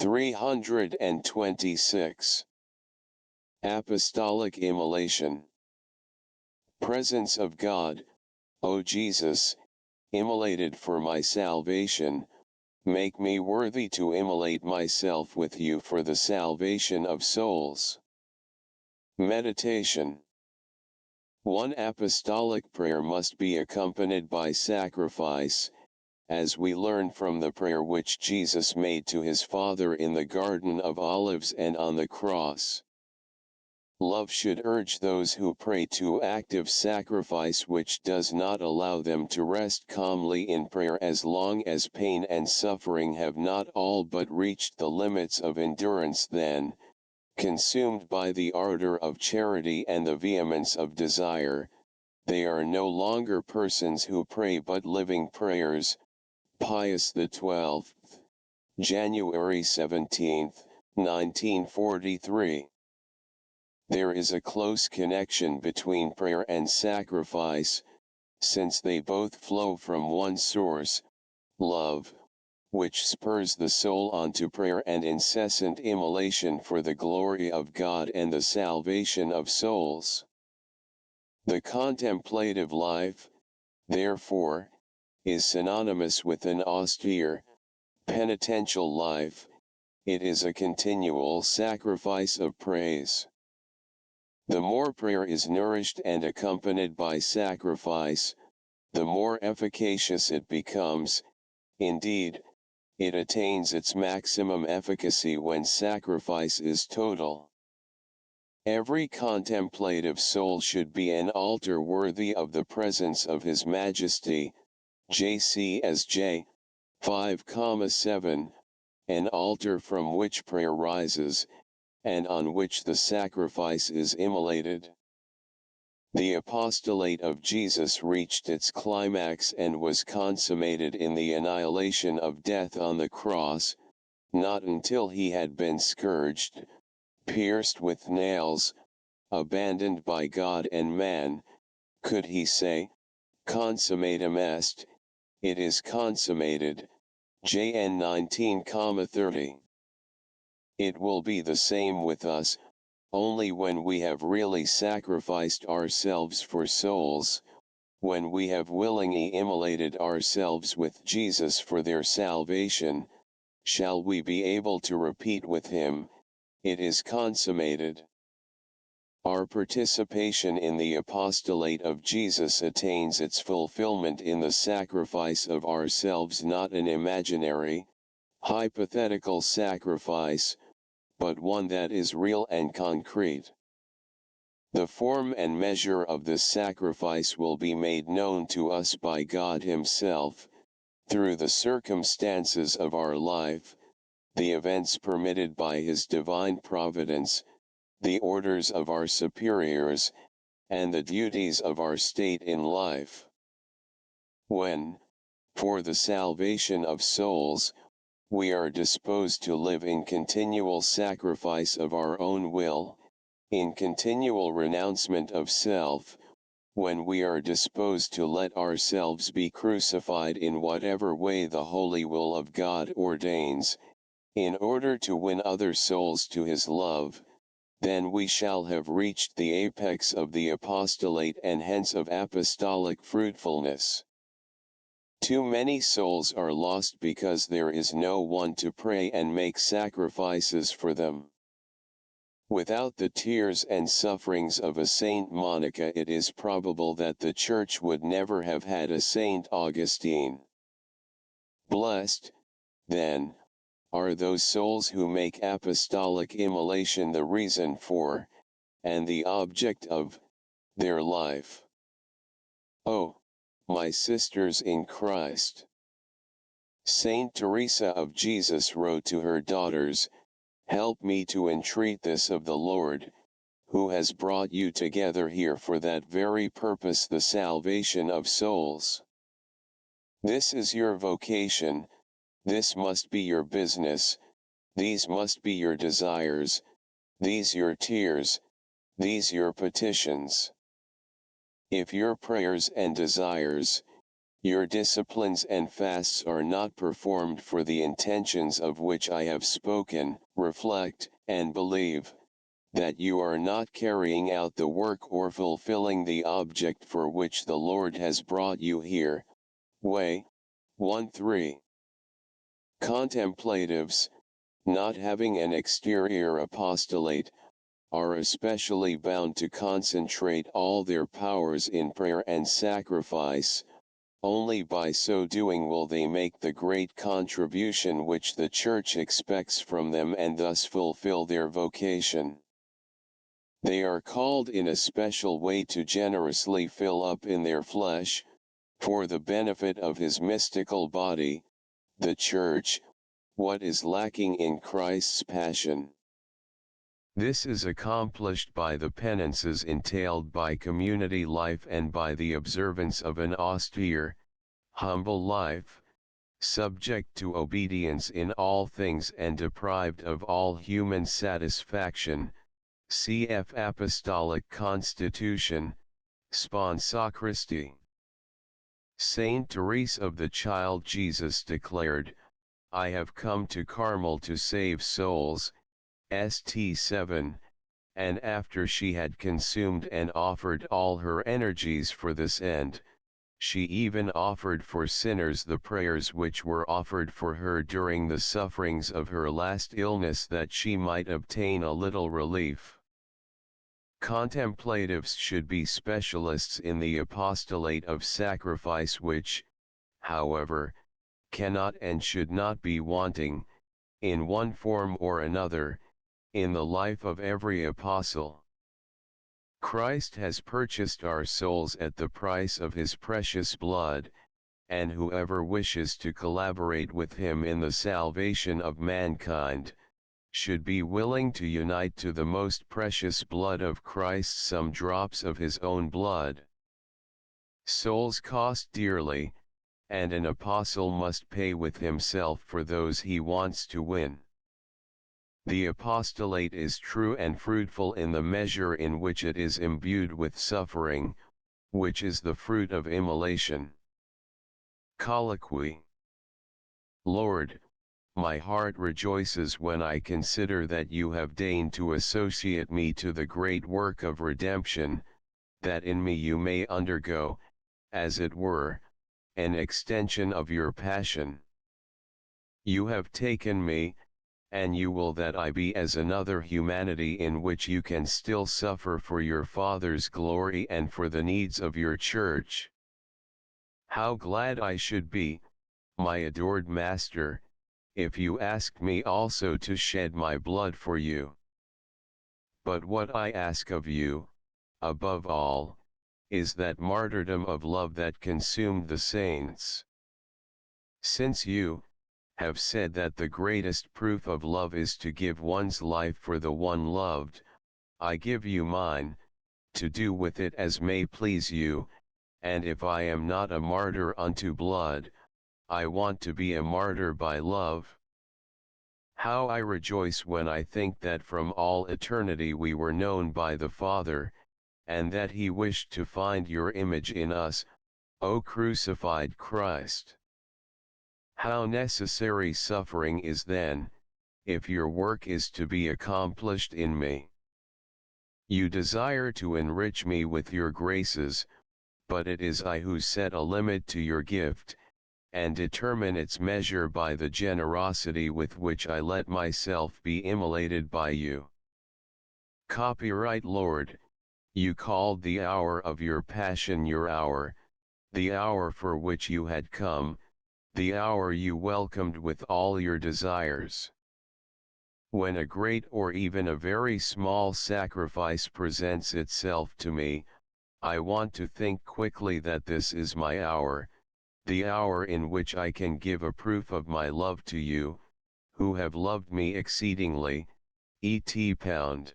326. Apostolic Immolation. Presence of God, O Jesus, immolated for my salvation, make me worthy to immolate myself with you for the salvation of souls. Meditation. One apostolic prayer must be accompanied by sacrifice, as we learn from the prayer which Jesus made to his Father in the Garden of Olives and on the cross. Love should urge those who pray to active sacrifice, which does not allow them to rest calmly in prayer as long as pain and suffering have not all but reached the limits of endurance. Then, consumed by the ardor of charity and the vehemence of desire, they are no longer persons who pray but living prayers. Pius XII, January 17, 1943. There is a close connection between prayer and sacrifice, since they both flow from one source, love, which spurs the soul on to prayer and incessant immolation for the glory of God and the salvation of souls. The contemplative life, therefore, is synonymous with an austere, penitential life. It is a continual sacrifice of praise. The more prayer is nourished and accompanied by sacrifice, the more efficacious it becomes. Indeed, it attains its maximum efficacy when sacrifice is total. Every contemplative soul should be an altar worthy of the presence of His Majesty, JCSJ 5,7, an altar from which prayer rises, and on which the sacrifice is immolated. The apostolate of Jesus reached its climax and was consummated in the annihilation of death on the cross. Not until he had been scourged, pierced with nails, abandoned by God and man, could he say, "Consummatum est," it is consummated. JN 19,30. It will be the same with us, only when we have really sacrificed ourselves for souls, when we have willingly immolated ourselves with Jesus for their salvation, shall we be able to repeat with him, "It is consummated." Our participation in the apostolate of Jesus attains its fulfillment in the sacrifice of ourselves, not an imaginary, hypothetical sacrifice, but one that is real and concrete. The form and measure of this sacrifice will be made known to us by God Himself, through the circumstances of our life, the events permitted by His divine providence, the orders of our superiors, and the duties of our state in life. When, for the salvation of souls, we are disposed to live in continual sacrifice of our own will, in continual renouncement of self, when we are disposed to let ourselves be crucified in whatever way the holy will of God ordains, in order to win other souls to His love, then we shall have reached the apex of the apostolate and hence of apostolic fruitfulness. Too many souls are lost because there is no one to pray and make sacrifices for them. Without the tears and sufferings of a Saint Monica, it is probable that the Church would never have had a Saint Augustine. Blessed, then, are those souls who make apostolic immolation the reason for, and the object of, their life. Oh, my sisters in Christ! Saint Teresa of Jesus wrote to her daughters, "Help me to entreat this of the Lord, who has brought you together here for that very purpose, the salvation of souls. This is your vocation, this must be your business, these must be your desires, these your tears, these your petitions. If your prayers and desires, Your disciplines and fasts are not performed for the intentions of which I have spoken. Reflect, and believe, that you are not carrying out the work or fulfilling the object for which the Lord has brought you here. Way 1-3. Contemplatives, not having an exterior apostolate, are especially bound to concentrate all their powers in prayer and sacrifice. Only by so doing will they make the great contribution which the Church expects from them and thus fulfill their vocation. They are called in a special way to generously fill up in their flesh, for the benefit of his mystical body, the Church, what is lacking in Christ's passion. This is accomplished by the penances entailed by community life and by the observance of an austere, humble life, subject to obedience in all things and deprived of all human satisfaction. Cf. Apostolic Constitution, Sponsa Christi. Saint Therese of the Child Jesus declared, I have come to Carmel to save souls, St. 7, and after she had consumed and offered all her energies for this end, she even offered for sinners the prayers which were offered for her during the sufferings of her last illness that she might obtain a little relief. Contemplatives should be specialists in the apostolate of sacrifice which, however, cannot and should not be wanting, in one form or another, in the life of every apostle. Christ has purchased our souls at the price of his precious blood, and whoever wishes to collaborate with him in the salvation of mankind, should be willing to unite to the most precious blood of Christ some drops of his own blood. Souls cost dearly, and an apostle must pay with himself for those he wants to win. The apostolate is true and fruitful in the measure in which it is imbued with suffering, which is the fruit of immolation. Colloquy. Lord, my heart rejoices when I consider that you have deigned to associate me to the great work of redemption, that in me you may undergo, as it were, an extension of your passion. You have taken me, and you will that I be as another humanity in which you can still suffer for your Father's glory and for the needs of your Church. How glad I should be, my adored Master, if you asked me also to shed my blood for you. But what I ask of you, above all, is that martyrdom of love that consumed the saints. Since you have said that the greatest proof of love is to give one's life for the one loved, I give you mine, to do with it as may please you, and if I am not a martyr unto blood, I want to be a martyr by love. How I rejoice when I think that from all eternity we were known by the Father, and that he wished to find your image in us, O crucified Christ. How necessary suffering is then, if your work is to be accomplished in me. You desire to enrich me with your graces, but it is I who set a limit to your gift, and determine its measure by the generosity with which I let myself be immolated by you. Copyright Lord, you called the hour of your passion your hour, the hour for which you had come, the hour you welcomed with all your desires. When a great or even a very small sacrifice presents itself to me, I want to think quickly that this is my hour, the hour in which I can give a proof of my love to you, who have loved me exceedingly, et. Pound.